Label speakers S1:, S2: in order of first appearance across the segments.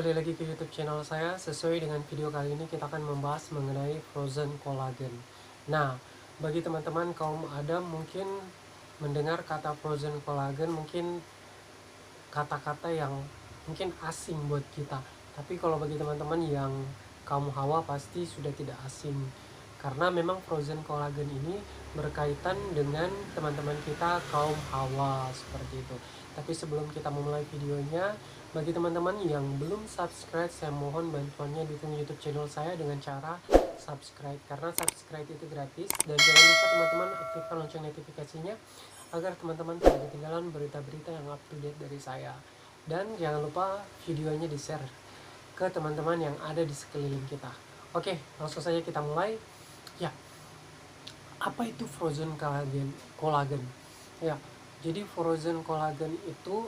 S1: kembali lagi ke YouTube channel saya. Sesuai dengan video kali ini kita akan membahas mengenai frozen collagen. Nah, bagi teman-teman kaum Adam mungkin mendengar kata frozen collagen mungkin kata-kata yang mungkin asing buat kita. Tapi kalau bagi teman-teman yang kaum Hawa pasti sudah tidak asing. Karena memang frozen collagen ini berkaitan dengan teman-teman kita kaum Hawa seperti itu. Tapi sebelum kita memulai videonya, bagi teman-teman yang belum subscribe, saya mohon bantuannya dukung YouTube channel saya dengan cara subscribe. Karena subscribe itu gratis. Dan jangan lupa teman-teman aktifkan lonceng notifikasinya agar teman-teman tidak ketinggalan berita-berita yang up to date dari saya. Dan jangan lupa videonya di-share ke teman-teman yang ada di sekeliling kita. Oke, langsung saja kita mulai. Ya, apa itu frozen collagen? Ya, jadi frozen collagen itu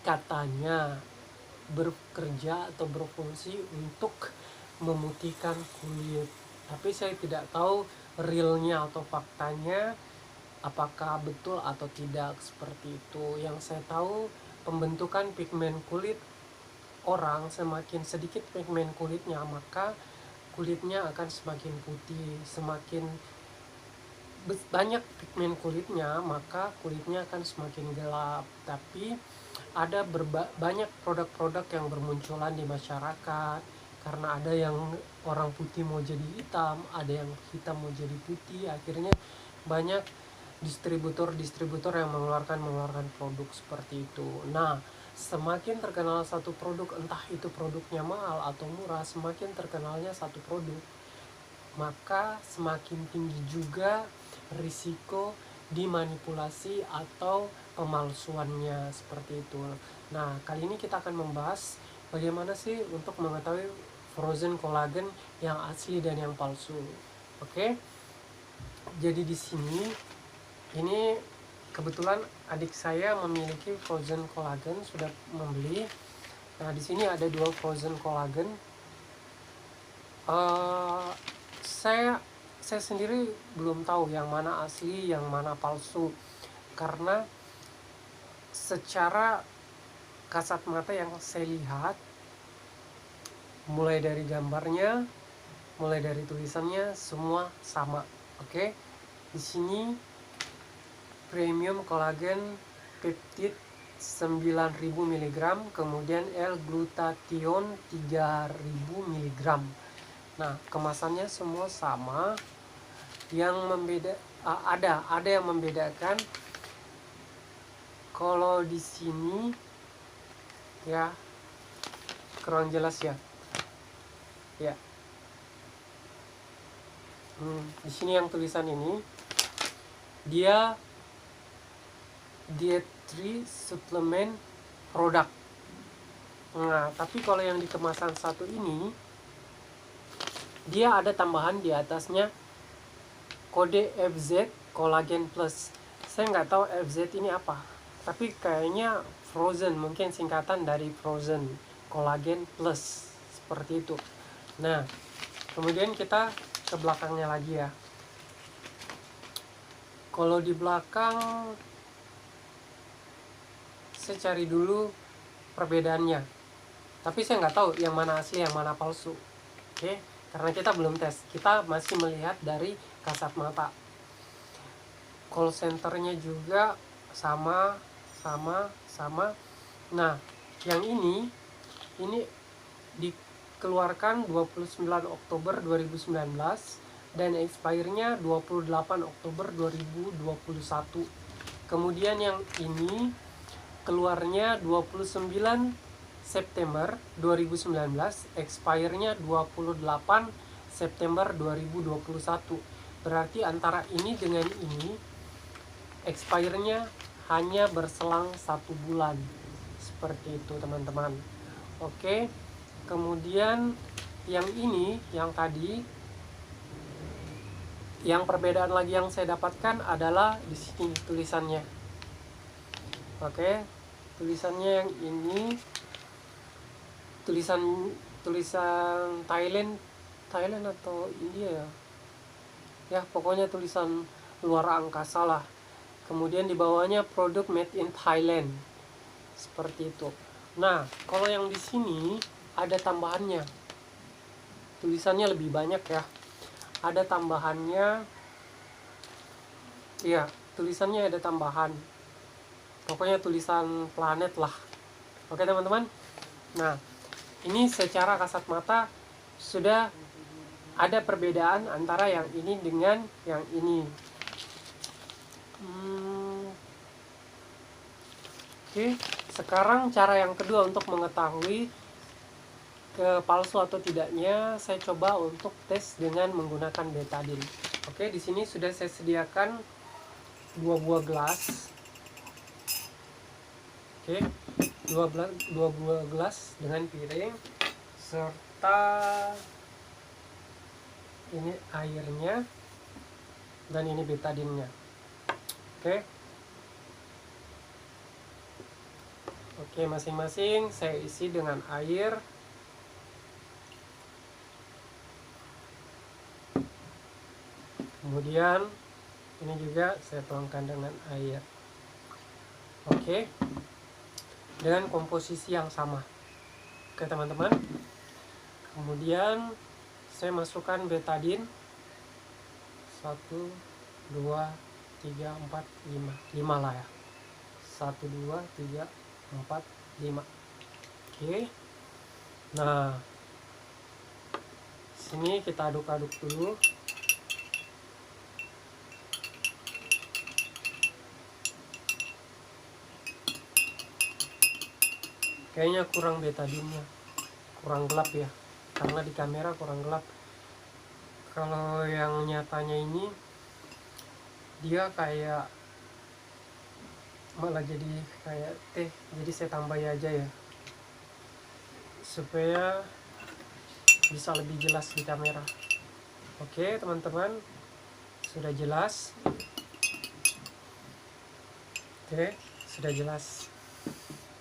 S1: katanya bekerja atau berfungsi untuk memutihkan kulit. Tapi saya tidak tahu realnya atau faktanya apakah betul atau tidak seperti itu. Yang saya tahu pembentukan pigmen kulit orang, semakin sedikit pigmen kulitnya maka kulitnya akan semakin putih. Semakin banyak pigmen kulitnya maka kulitnya akan semakin gelap. Tapi ada banyak produk-produk yang bermunculan di masyarakat karena ada yang orang putih mau jadi hitam, ada yang hitam mau jadi putih. Akhirnya banyak distributor yang mengeluarkan produk seperti itu. Nah, semakin terkenal satu produk, entah itu produknya mahal atau murah, semakin terkenalnya satu produk, maka semakin tinggi juga risiko dimanipulasi atau pemalsuannya seperti itu. Nah, kali ini kita akan membahas bagaimana sih untuk mengetahui frozen collagen yang asli dan yang palsu. Oke. Jadi di sini ini kebetulan adik saya memiliki frozen collagen, sudah membeli. Nah, di sini ada 2 frozen collagen. Saya sendiri belum tahu yang mana asli, yang mana palsu, karena secara kasat mata yang saya lihat, mulai dari gambarnya, mulai dari tulisannya, semua sama. Oke, di sini premium collagen peptide 9000 mg, kemudian L-glutathione 3000 mg. Nah, kemasannya semua sama. Yang ada yang membedakan. Kalau di sini ya kurang jelas ya. Ya. Di sini yang tulisan ini dia dietary supplement product. Nah, tapi kalau yang di kemasan satu ini dia ada tambahan di atasnya kode FZ Collagen Plus. Saya nggak tahu FZ ini apa, tapi kayaknya frozen, mungkin singkatan dari frozen collagen plus seperti itu. Nah, kemudian kita ke belakangnya lagi ya. Kalau di belakang saya cari dulu perbedaannya, tapi saya nggak tahu yang mana asli yang mana palsu. Oke, karena kita belum tes, kita masih melihat dari kasat mata. Call centernya juga sama. Nah, yang ini dikeluarkan 29 Oktober 2019 dan expire-nya 28 Oktober 2021. Kemudian yang ini keluarnya 29 September 2019, expire-nya 28 September 2021. Berarti antara ini dengan ini expire-nya hanya berselang 1 bulan. Seperti itu, teman-teman. Oke. Kemudian yang ini, yang tadi, yang perbedaan lagi yang saya dapatkan adalah di sini tulisannya. Oke. Tulisannya yang ini tulisan Thailand atau India ya. Ya, pokoknya tulisan luar angkasa lah. Kemudian di bawahnya produk made in Thailand. Seperti itu. Nah, kalau yang di sini ada tambahannya. Tulisannya lebih banyak ya. Ada tambahannya. Iya, tulisannya ada tambahan. Pokoknya tulisan planet lah. Oke teman-teman. Nah, ini secara kasat mata sudah ada perbedaan antara yang ini dengan yang ini. Oke, sekarang cara yang kedua untuk mengetahui palsu atau tidaknya, saya coba untuk tes dengan menggunakan betadine. Oke, di sini sudah saya sediakan 2 buah gelas. Oke, 2 buah gelas dengan piring serta ini airnya dan ini betadinnya. Oke, masing-masing saya isi dengan air. Kemudian ini juga saya tuangkan dengan air. Oke, dengan komposisi yang sama. Oke teman-teman. Kemudian saya masukkan betadine 1, 2, 3, 4, 5 lah ya. 1, 2, 3, 4, 5. Oke. Nah, sini kita aduk-aduk dulu. Kayaknya kurang betadinnya, kurang gelap ya, karena di kamera kurang gelap. Kalau yang nyatanya ini dia kayak malah jadi kayak teh, jadi saya tambahin aja ya supaya bisa lebih jelas di kamera. Oke teman-teman, sudah jelas. Oke, sudah jelas.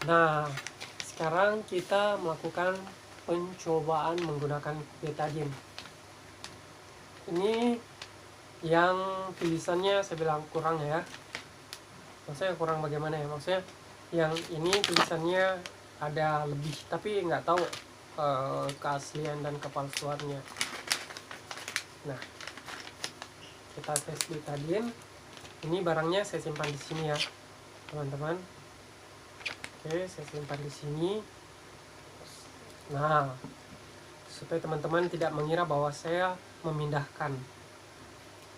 S1: Nah, sekarang kita melakukan pencobaan menggunakan betadine. Ini yang tulisannya saya bilang kurang ya. Maksudnya kurang bagaimana ya? Maksudnya yang ini tulisannya ada lebih, tapi nggak tahu keaslian dan kepalsuannya. Nah, kita tes betadine. Ini barangnya saya simpan di sini ya, teman-teman. Oke, saya simpan di sini. Nah, supaya teman-teman tidak mengira bahwa saya memindahkan.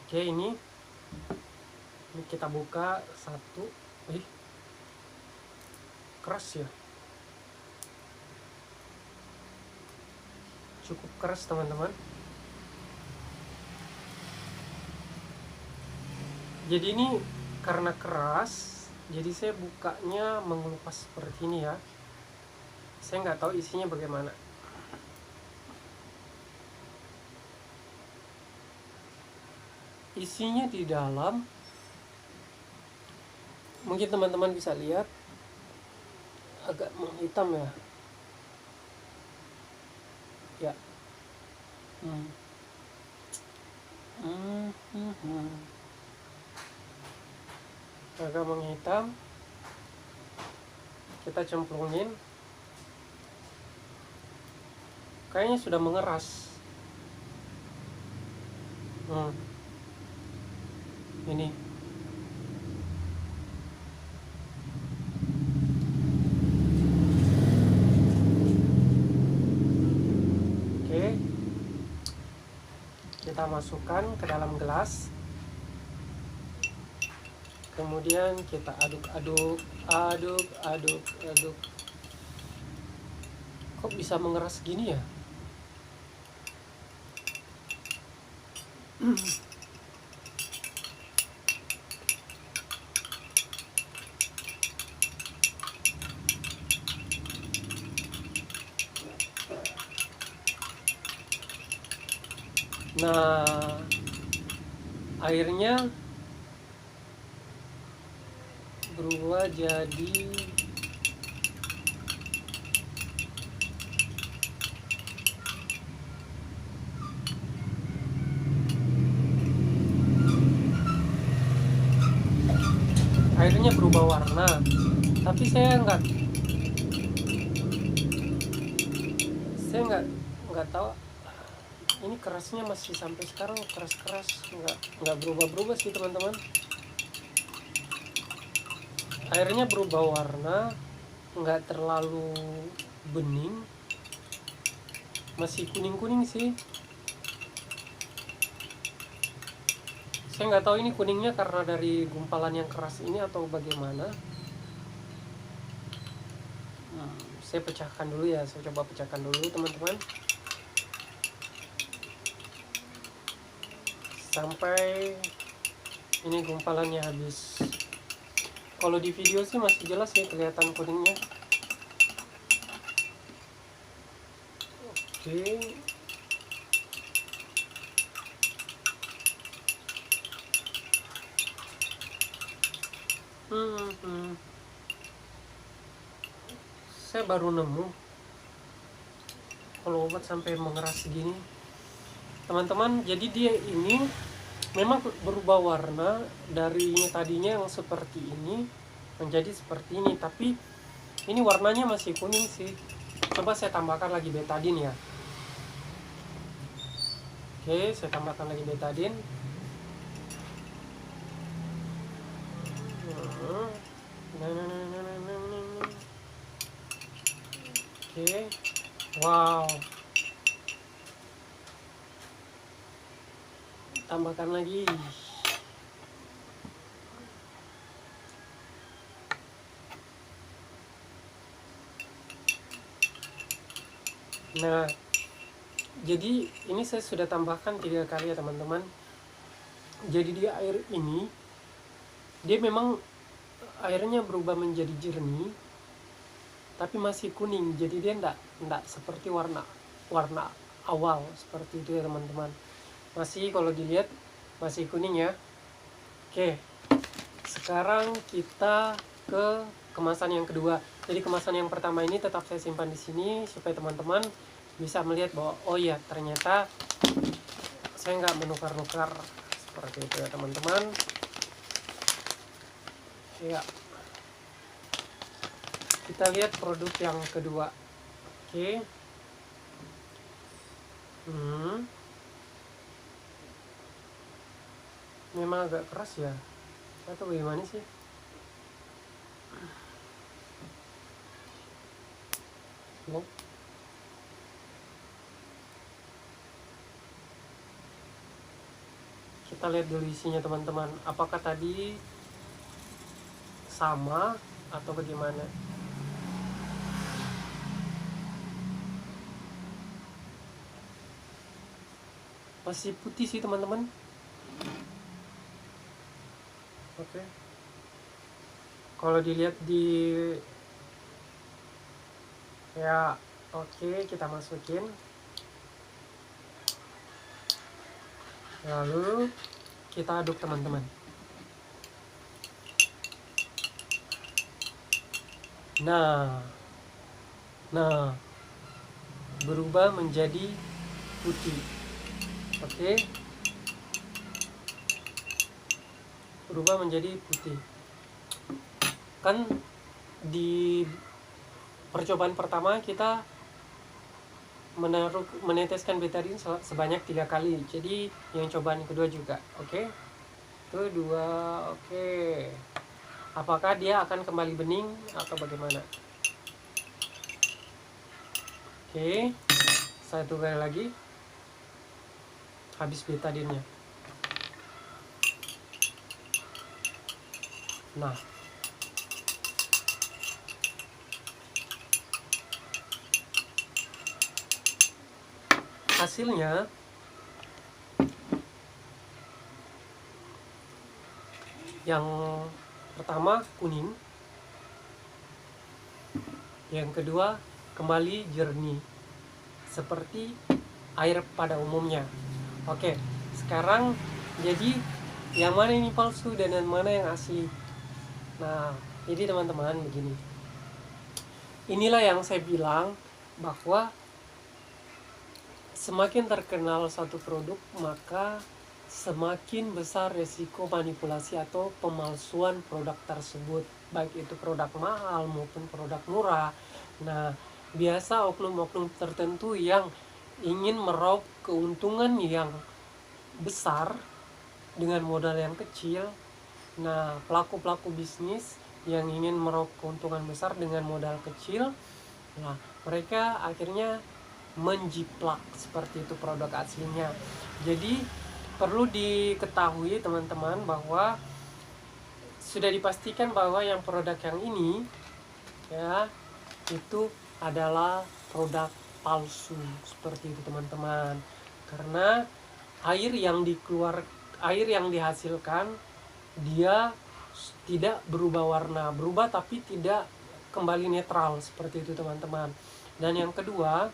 S1: Oke, ini kita buka satu. Keras ya, cukup keras teman-teman. Jadi ini karena keras, jadi saya bukanya mengelupas seperti ini ya. Saya nggak tahu isinya bagaimana. Isinya di dalam, mungkin teman-teman bisa lihat agak menghitam ya. Ya. Agak menghitam. Kita cemplungin. Kayaknya sudah mengeras. Ini. Oke. Kita masukkan ke dalam gelas. Kemudian kita aduk-aduk. Kok bisa mengeras gini ya? Nah, airnya berubah jadi airnya berubah warna, tapi saya kerasnya masih sampai sekarang keras-keras, nggak berubah-berubah sih teman-teman. Airnya berubah warna, nggak terlalu bening, masih kuning-kuning sih. Saya nggak tahu ini kuningnya karena dari gumpalan yang keras ini atau bagaimana. Saya pecahkan dulu ya, saya coba pecahkan dulu teman-teman, sampai ini gumpalannya habis. Kalau di video sih masih jelas sih kelihatan kuningnya. Oke. Saya baru nemu kalau obat sampai mengeras segini teman-teman. Jadi dia ini memang berubah warna dari tadinya yang seperti ini menjadi seperti ini, tapi ini warnanya masih kuning sih. Coba saya tambahkan lagi betadine ya. Oke, saya tambahkan lagi betadine. Oke, wow, tambahkan lagi. Nah, jadi ini saya sudah tambahkan 3 kali ya teman-teman. Jadi di air ini dia memang airnya berubah menjadi jernih, tapi masih kuning. Jadi dia enggak seperti warna awal seperti itu ya teman-teman. Masih, kalau dilihat masih kuning ya. Oke, sekarang kita ke kemasan yang kedua. Jadi kemasan yang pertama ini tetap saya simpan di sini supaya teman-teman bisa melihat bahwa oh ya, ternyata saya nggak menukar-nukar seperti itu ya teman-teman. Ya, kita lihat produk yang kedua. Oke. Memang agak keras ya, atau bagaimana sih? Loh. Kita lihat dulu isinya teman-teman, apakah tadi sama atau bagaimana. Masih putih sih teman-teman. Oke. Kalau dilihat di ya, oke, kita masukin. Lalu kita aduk teman-teman. Nah, berubah menjadi putih. Oke, berubah menjadi putih. Kan di percobaan pertama kita meneteskan betadine sebanyak 3 kali. Jadi yang cobaan kedua juga. Oke, kedua. Oke, apakah dia akan kembali bening atau bagaimana? Oke, satu kali lagi. Habis betadine-nya. Nah, hasilnya yang pertama kuning, yang kedua kembali jernih seperti air pada umumnya. Oke, sekarang jadi yang mana ini palsu dan yang mana yang asli? Nah, jadi teman-teman begini. Inilah yang saya bilang bahwa semakin terkenal satu produk, maka semakin besar resiko manipulasi atau pemalsuan produk tersebut, baik itu produk mahal maupun produk murah. Nah, biasa oknum-oknum tertentu yang ingin meraup keuntungan yang besar dengan modal yang kecil. Nah, pelaku-pelaku bisnis yang ingin meraup keuntungan besar dengan modal kecil, nah mereka akhirnya menjiplak seperti itu produk aslinya. Jadi perlu diketahui teman-teman bahwa sudah dipastikan bahwa yang produk yang ini ya itu adalah produk palsu seperti itu teman-teman. Karena air yang dihasilkan dia tidak berubah warna, berubah tapi tidak kembali netral seperti itu teman-teman. Dan yang kedua,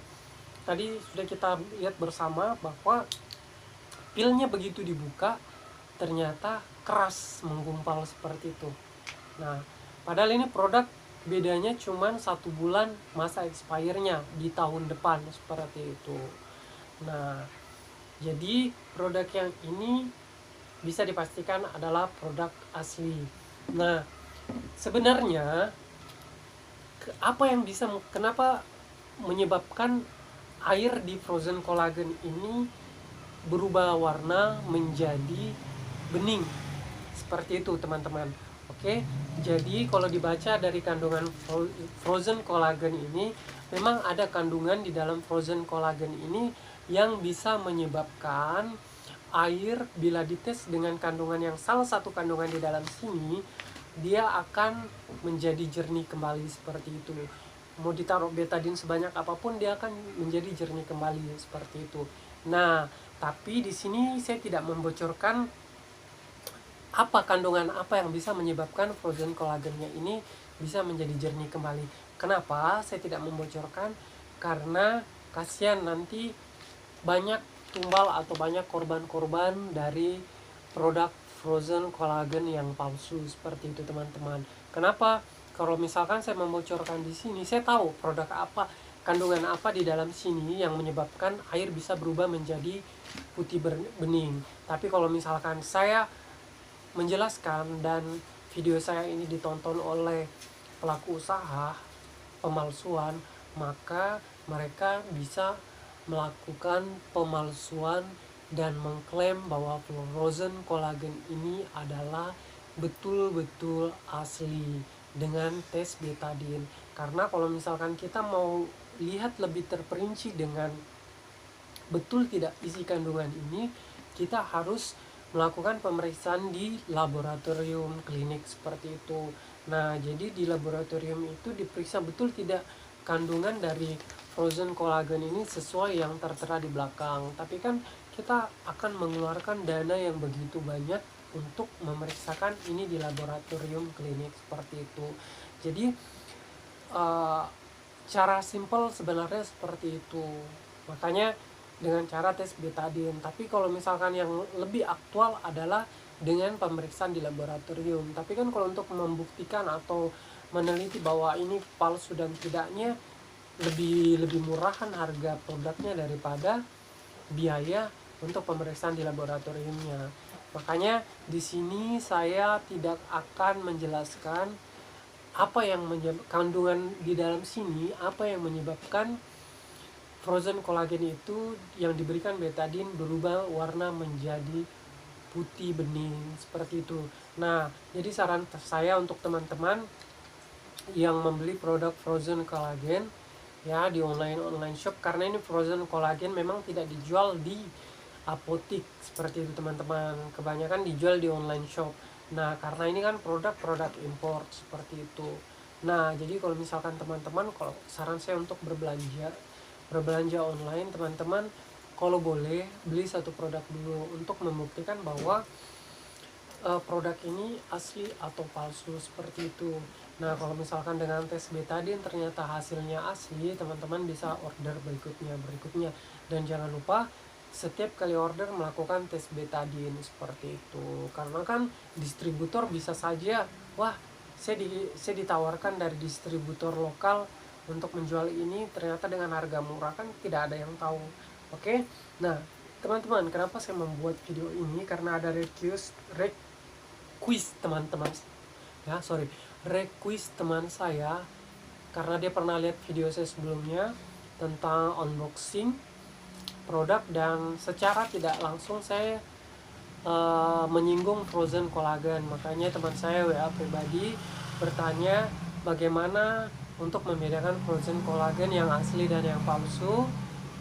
S1: tadi sudah kita lihat bersama bahwa pilnya begitu dibuka ternyata keras menggumpal seperti itu. Nah, padahal ini produk bedanya cuman 1 bulan masa expirednya di tahun depan seperti itu. Nah, jadi produk yang ini bisa dipastikan adalah produk asli. Nah, sebenarnya apa yang bisa, kenapa menyebabkan air di frozen collagen ini berubah warna menjadi bening seperti itu teman-teman. Oke, jadi kalau dibaca dari kandungan frozen collagen ini, memang ada kandungan di dalam frozen collagen ini yang bisa menyebabkan air bila dites dengan kandungan yang salah satu kandungan di dalam sini, dia akan menjadi jernih kembali seperti itu. Mau ditaruh betadin sebanyak apapun dia akan menjadi jernih kembali seperti itu. Nah, tapi di sini saya tidak membocorkan apa kandungan apa yang bisa menyebabkan frozen collagennya ini bisa menjadi jernih kembali. Kenapa saya tidak membocorkan? Karena kasihan nanti banyak tumbal atau banyak korban-korban dari produk frozen collagen yang palsu seperti itu teman-teman. Kenapa? Kalau misalkan saya membocorkan di sini, saya tahu produk apa, kandungan apa di dalam sini yang menyebabkan air bisa berubah menjadi putih bening. Tapi kalau misalkan saya menjelaskan dan video saya ini ditonton oleh pelaku usaha pemalsuan, maka mereka bisa melakukan pemalsuan dan mengklaim bahwa frozen collagen ini adalah betul-betul asli dengan tes betadine. Karena kalau misalkan kita mau lihat lebih terperinci dengan betul tidak isi kandungan ini, kita harus melakukan pemeriksaan di laboratorium klinik seperti itu. Nah, jadi di laboratorium itu diperiksa betul tidak kandungan dari frozen collagen ini sesuai yang tertera di belakang. Tapi kan kita akan mengeluarkan dana yang begitu banyak untuk memeriksakan ini di laboratorium klinik seperti itu. Jadi cara simple sebenarnya seperti itu. Makanya dengan cara tes betadine. Tapi kalau misalkan yang lebih aktual adalah dengan pemeriksaan di laboratorium. Tapi kan kalau untuk membuktikan atau meneliti bahwa ini palsu dan tidaknya, lebih murahan harga produknya daripada biaya untuk pemeriksaan di laboratoriumnya. Makanya di sini saya tidak akan menjelaskan apa yang kandungan di dalam sini, apa yang menyebabkan frozen collagen itu yang diberikan betadine berubah warna menjadi putih bening seperti itu. Nah, jadi saran saya untuk teman-teman yang membeli produk frozen collagen ya di online shop, karena ini frozen collagen memang tidak dijual di apotik seperti itu teman-teman, kebanyakan dijual di online shop. Nah, karena ini kan produk import seperti itu. Nah, jadi kalau misalkan teman-teman, kalau saran saya untuk berbelanja online, teman-teman kalau boleh beli satu produk dulu untuk membuktikan bahwa produk ini asli atau palsu seperti itu. Nah, kalau misalkan dengan tes betadine ternyata hasilnya asli, teman-teman bisa order berikutnya. Dan jangan lupa setiap kali order melakukan tes betadine seperti itu. Karena kan distributor bisa saja, wah saya ditawarkan dari distributor lokal untuk menjual ini, ternyata dengan harga murah, kan tidak ada yang tahu. Oke. Nah, teman-teman, kenapa saya membuat video ini? Karena ada request teman saya, karena dia pernah lihat video saya sebelumnya tentang unboxing produk, dan secara tidak langsung saya menyinggung frozen collagen. Makanya teman saya WA pribadi bertanya bagaimana untuk membedakan frozen collagen yang asli dan yang palsu.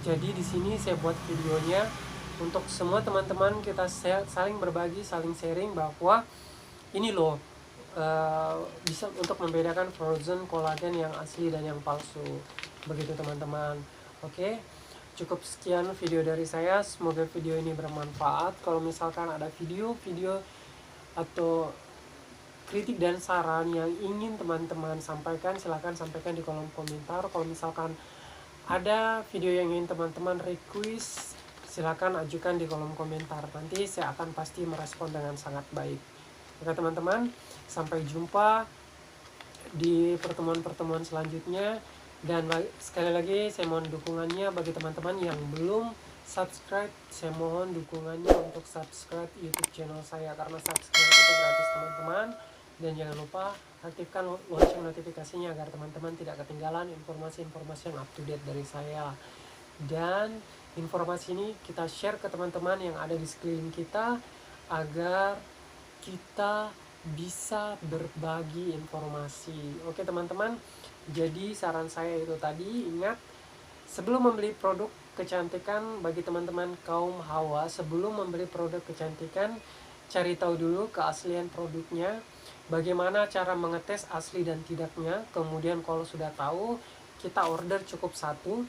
S1: Jadi di sini saya buat videonya untuk semua teman-teman, kita saling berbagi, saling sharing bahwa ini loh, bisa untuk membedakan frozen collagen yang asli dan yang palsu. Begitu teman-teman. Oke. Cukup sekian video dari saya, semoga video ini bermanfaat. Kalau misalkan ada video-video atau kritik dan saran yang ingin teman-teman sampaikan, silahkan sampaikan di kolom komentar. Kalau misalkan ada video yang ingin teman-teman request, silahkan ajukan di kolom komentar. Nanti saya akan pasti merespon dengan sangat baik. Oke teman-teman, sampai jumpa di pertemuan-pertemuan selanjutnya. Dan sekali lagi saya mohon dukungannya bagi teman-teman yang belum subscribe, saya mohon dukungannya untuk subscribe YouTube channel saya, karena subscribe itu gratis teman-teman. Dan jangan lupa aktifkan lonceng notifikasinya agar teman-teman tidak ketinggalan informasi-informasi yang up to date dari saya. Dan informasi ini kita share ke teman-teman yang ada di sekeliling kita agar kita bisa berbagi informasi. Oke teman-teman, jadi saran saya itu tadi, ingat, sebelum membeli produk kecantikan bagi teman-teman kaum hawa, sebelum membeli produk kecantikan, cari tahu dulu keaslian produknya, bagaimana cara mengetes asli dan tidaknya. Kemudian kalau sudah tahu, kita order cukup satu.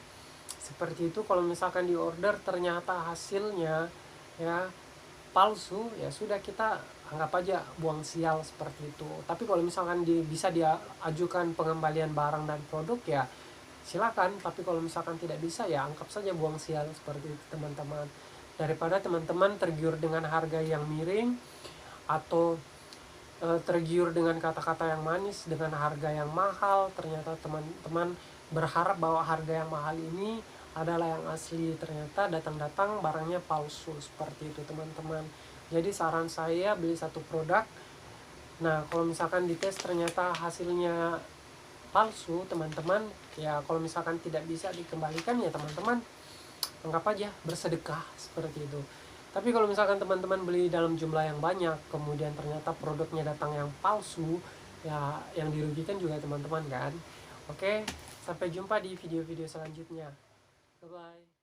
S1: Seperti itu. Kalau misalkan di order ternyata hasilnya ya palsu, ya sudah, kita anggap aja buang sial, seperti itu. Tapi kalau misalkan bisa diajukan pengembalian barang dan produk, ya silakan. Tapi kalau misalkan tidak bisa, ya anggap saja buang sial, seperti itu teman-teman. Daripada teman-teman tergiur dengan harga yang miring, atau tergiur dengan kata-kata yang manis dengan harga yang mahal, ternyata teman-teman berharap bahwa harga yang mahal ini adalah yang asli, ternyata datang-datang barangnya palsu, seperti itu teman-teman. Jadi saran saya, beli satu produk, nah kalau misalkan dites ternyata hasilnya palsu teman-teman, ya kalau misalkan tidak bisa dikembalikan, ya teman-teman anggap aja bersedekah, seperti itu. Tapi kalau misalkan teman-teman beli dalam jumlah yang banyak, kemudian ternyata produknya datang yang palsu, ya yang dirugikan juga teman-teman kan. Oke, sampai jumpa di video-video selanjutnya. Bye-bye.